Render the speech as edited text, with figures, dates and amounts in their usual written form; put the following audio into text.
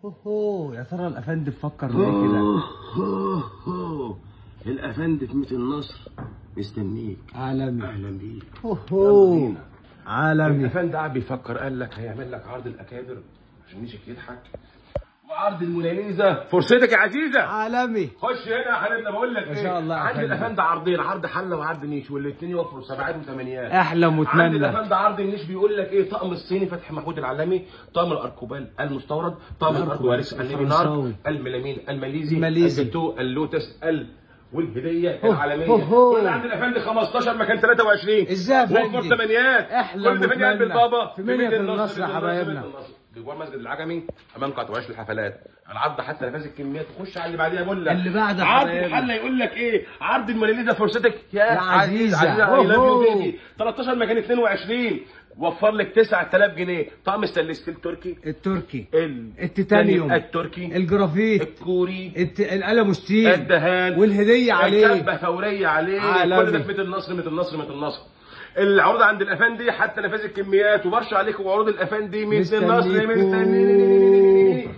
اوه يا ترى الافندي بفكر ليه كده؟ الافندي في ميت النصر مستنيك. عالمي. اهلا بيك. اوه عالمي. الافندي قاعد بيفكر، قال لك هيعمل لك عرض الاكابر عشان نيشك يضحك، وعرض الموناليزا فرصتك يا عزيزه. عالمي. خش هنا يا حبيبنا، بقول لك ما شاء الله. عندي الافندي عرضين، عرض حله وعرض نيش، والاثنين يوفروا سبعات وثمانيات. احلم واتمنى. عندي الافندي عرض النيش بيقول لك ايه: طقم الصيني فتحي محمود العلامي، طقم الاركوبال المستورد، طقم الاركواليس النيبينار، الميلامين الماليزي، الجاتو اللوتس والهديه العالميه. كل عند الافندي 15 مكان 23. ازاي يا فندي؟ وفر ثمانيات. احلم كل فنيان بالبابا في ميت النصر يا حبايبنا. جوار مسجد العجمي امام قطع وعيش الحفلات. العرض حتى نفاذ الكميات. وخش على اللي بعديها، بقول لك اللي بعد عرض الحله يقول لك ايه: عرض الموناليزا فرصتك يا عزيزه. عزيزه اي لاف يو بيبي. 13 مكان 22. وفر لك 9000 جنيه. طقم الستانلس التركي، التيتانيوم التركي، الجرافيت الكوري، القلم ستيل، الدهان، والهديه عليه، الكبه فوريه عليه. عالمي. كل ده في ميت النصر. ميت النصر ميت النصر. العروض عند الافندي حتى نفاذ الكميات، وبرشا عليكم وعروض الافندي. ميت النصر مستنيين.